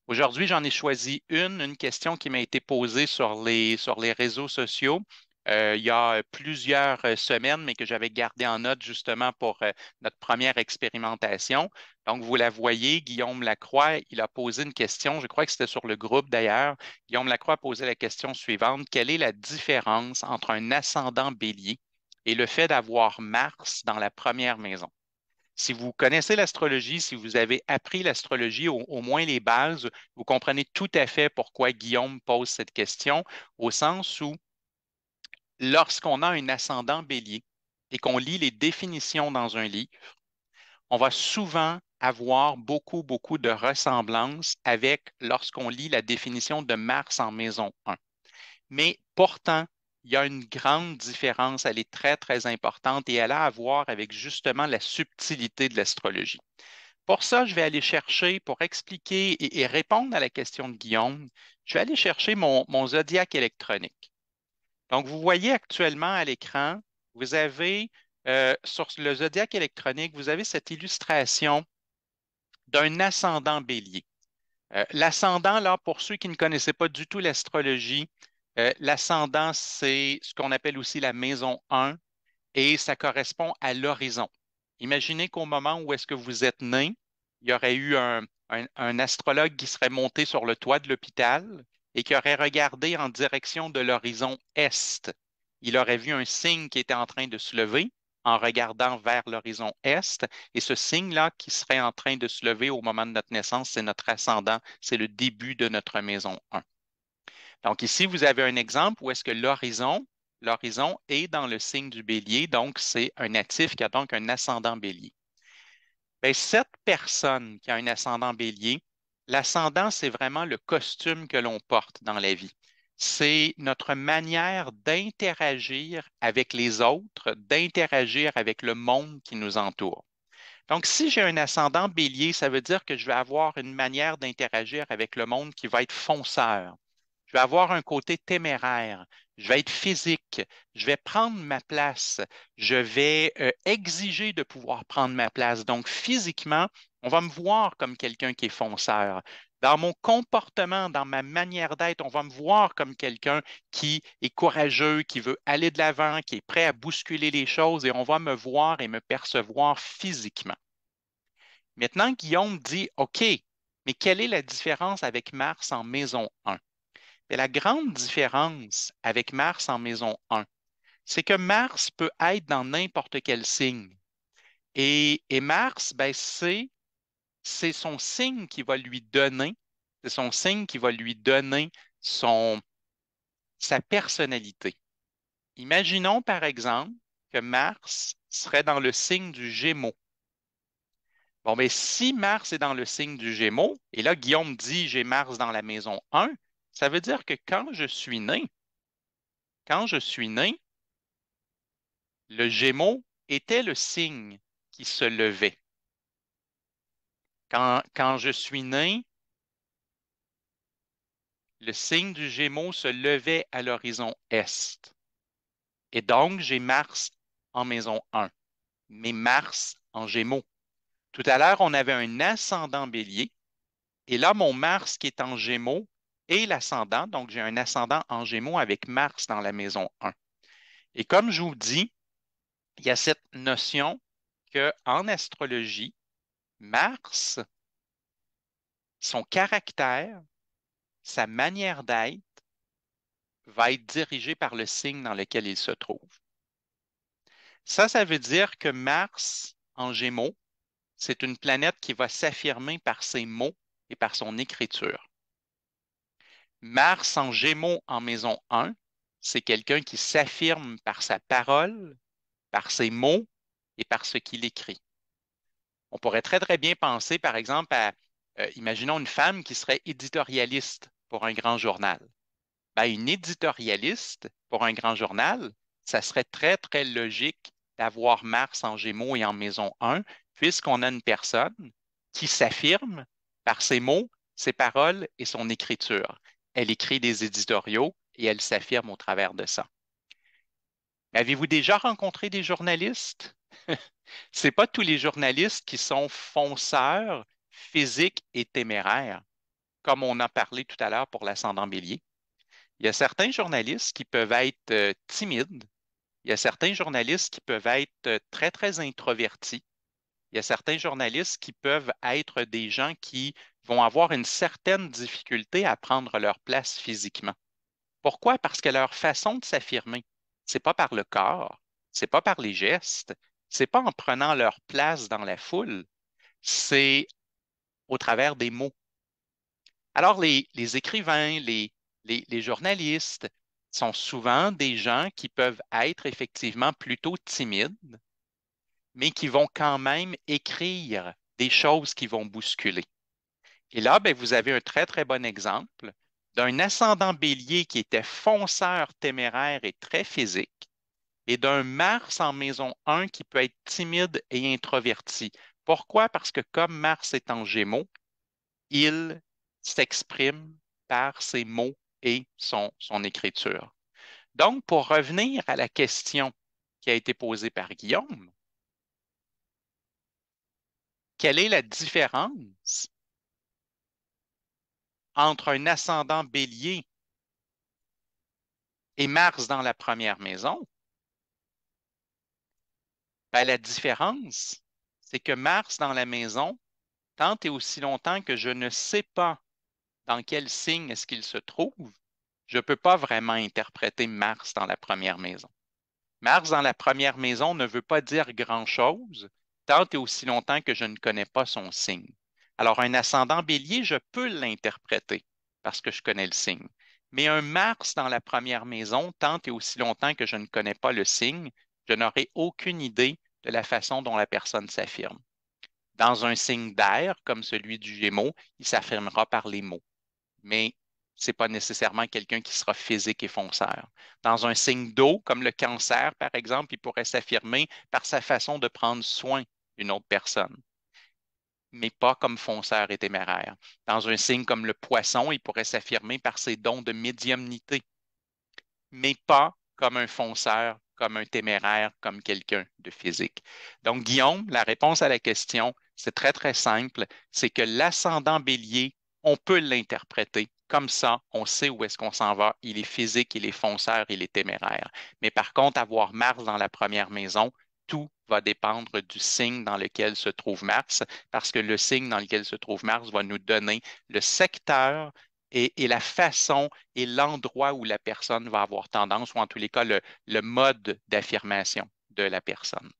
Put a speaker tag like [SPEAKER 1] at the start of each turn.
[SPEAKER 1] Aujourd'hui, j'en ai choisi une question qui m'a été posée sur les réseaux sociaux il y a plusieurs semaines, mais que j'avais gardé en note justement pour notre première expérimentation. Donc, vous la voyez, Guillaume Lacroix, il a posé une question, je crois que c'était sur le groupe d'ailleurs. Guillaume Lacroix a posé la question suivante: quelle est la différence entre un ascendant bélier et le fait d'avoir Mars dans la première maison? Si vous connaissez l'astrologie, si vous avez appris l'astrologie, au moins les bases, vous comprenez tout à fait pourquoi Guillaume pose cette question, au sens où lorsqu'on a un ascendant bélier et qu'on lit les définitions dans un livre, on va souvent avoir beaucoup de ressemblances avec lorsqu'on lit la définition de Mars en maison 1. Mais pourtant, il y a une grande différence, elle est très importante et elle a à voir avec justement la subtilité de l'astrologie. Pour ça, je vais aller chercher, pour expliquer et répondre à la question de Guillaume, je vais aller chercher mon zodiaque électronique. Donc, vous voyez actuellement à l'écran, vous avez sur le zodiaque électronique, vous avez cette illustration d'un ascendant bélier. L'ascendant, là, pour ceux qui ne connaissaient pas du tout l'astrologie, l'ascendant, c'est ce qu'on appelle aussi la maison 1 et ça correspond à l'horizon. Imaginez qu'au moment où est-ce que vous êtes né, il y aurait eu un astrologue qui serait monté sur le toit de l'hôpital et qui aurait regardé en direction de l'horizon est. Il aurait vu un signe qui était en train de se lever en regardant vers l'horizon est. Et ce signe-là qui serait en train de se lever au moment de notre naissance, c'est notre ascendant, c'est le début de notre maison 1. Donc ici, vous avez un exemple où est-ce que l'horizon est dans le signe du bélier, donc c'est un natif qui a donc un ascendant bélier. Bien, cette personne qui a un ascendant bélier, l'ascendant, c'est vraiment le costume que l'on porte dans la vie. C'est notre manière d'interagir avec les autres, d'interagir avec le monde qui nous entoure. Donc, si j'ai un ascendant bélier, ça veut dire que je vais avoir une manière d'interagir avec le monde qui va être fonceur. Je vais avoir un côté téméraire. Je vais être physique. Je vais prendre ma place. Je vais exiger de pouvoir prendre ma place. Donc, physiquement, on va me voir comme quelqu'un qui est fonceur. Dans mon comportement, dans ma manière d'être, on va me voir comme quelqu'un qui est courageux, qui veut aller de l'avant, qui est prêt à bousculer les choses et on va me voir et me percevoir physiquement. Maintenant, Guillaume dit, OK, mais quelle est la différence avec Mars en maison 1? Et la grande différence avec Mars en maison 1, c'est que Mars peut être dans n'importe quel signe. Et Mars, ben, c'est son signe qui va lui donner, c'est son signe qui va lui donner sa personnalité. Imaginons par exemple que Mars serait dans le signe du Gémeaux. Bon, mais si Mars est dans le signe du Gémeaux, et là Guillaume dit j'ai Mars dans la maison 1, ça veut dire que quand je suis né, le Gémeaux était le signe qui se levait. Quand je suis né, le signe du Gémeaux se levait à l'horizon est. Et donc, j'ai Mars en maison 1, mais Mars en Gémeaux. Tout à l'heure, on avait un ascendant bélier, et là, mon Mars qui est en Gémeaux est l'ascendant, donc j'ai un ascendant en Gémeaux avec Mars dans la maison 1. Et comme je vous dis, il y a cette notion qu'en astrologie, Mars, son caractère, sa manière d'être va être dirigé par le signe dans lequel il se trouve. Ça veut dire que Mars en Gémeaux, c'est une planète qui va s'affirmer par ses mots et par son écriture. Mars en Gémeaux en maison 1, c'est quelqu'un qui s'affirme par sa parole, par ses mots et par ce qu'il écrit. On pourrait très bien penser, par exemple, imaginons une femme qui serait éditorialiste pour un grand journal. Ben, une éditorialiste pour un grand journal, ça serait très logique d'avoir Mars en Gémeaux et en Maison 1, puisqu'on a une personne qui s'affirme par ses mots, ses paroles et son écriture. Elle écrit des éditoriaux et elle s'affirme au travers de ça. Avez-vous déjà rencontré des journalistes? C'est pas tous les journalistes qui sont fonceurs, physiques et téméraires. comme on a parlé tout à l'heure pour l'ascendant Bélier. Il y a certains journalistes qui peuvent être timides. Il y a certains journalistes qui peuvent être très, très introvertis. Il y a certains journalistes qui peuvent être des gens qui vont avoir une certaine difficulté à prendre leur place physiquement. Pourquoi? Parce que leur façon de s'affirmer, c'est pas par le corps, c'est pas par les gestes, c'est pas en prenant leur place dans la foule, c'est au travers des mots. Alors, les écrivains, les journalistes sont souvent des gens qui peuvent être effectivement plutôt timides, mais qui vont quand même écrire des choses qui vont bousculer. Et là, ben, vous avez un très, très bon exemple d'un ascendant bélier qui était fonceur, téméraire et très physique, et d'un Mars en maison 1 qui peut être timide et introverti. Pourquoi? Parce que comme Mars est en Gémeaux, il s'exprime par ses mots et son écriture. Donc, pour revenir à la question qui a été posée par Guillaume, quelle est la différence entre un ascendant bélier et Mars dans la première maison? Ben, la différence, c'est que Mars dans la maison, tant et aussi longtemps que je ne sais pas dans quel signe est-ce qu'il se trouve, je ne peux pas vraiment interpréter Mars dans la première maison. Mars dans la première maison ne veut pas dire grand-chose tant et aussi longtemps que je ne connais pas son signe. Alors, un ascendant bélier, je peux l'interpréter parce que je connais le signe. Mais un Mars dans la première maison, tant et aussi longtemps que je ne connais pas le signe, je n'aurai aucune idée de la façon dont la personne s'affirme. Dans un signe d'air, comme celui du Gémeaux, il s'affirmera par les mots. Mais ce n'est pas nécessairement quelqu'un qui sera physique et fonceur. Dans un signe d'eau, comme le cancer, par exemple, il pourrait s'affirmer par sa façon de prendre soin d'une autre personne, mais pas comme fonceur et téméraire. Dans un signe comme le poisson, il pourrait s'affirmer par ses dons de médiumnité, mais pas comme un fonceur, comme un téméraire, comme quelqu'un de physique. Donc, Guillaume, la réponse à la question, c'est très, très simple, c'est que l'ascendant bélier, on peut l'interpréter. Comme ça, on sait où est-ce qu'on s'en va. Il est physique, il est fonceur, il est téméraire. Mais par contre, avoir Mars dans la première maison, tout va dépendre du signe dans lequel se trouve Mars, parce que le signe dans lequel se trouve Mars va nous donner le secteur et la façon et l'endroit où la personne va avoir tendance, ou en tous les cas le mode d'affirmation de la personne.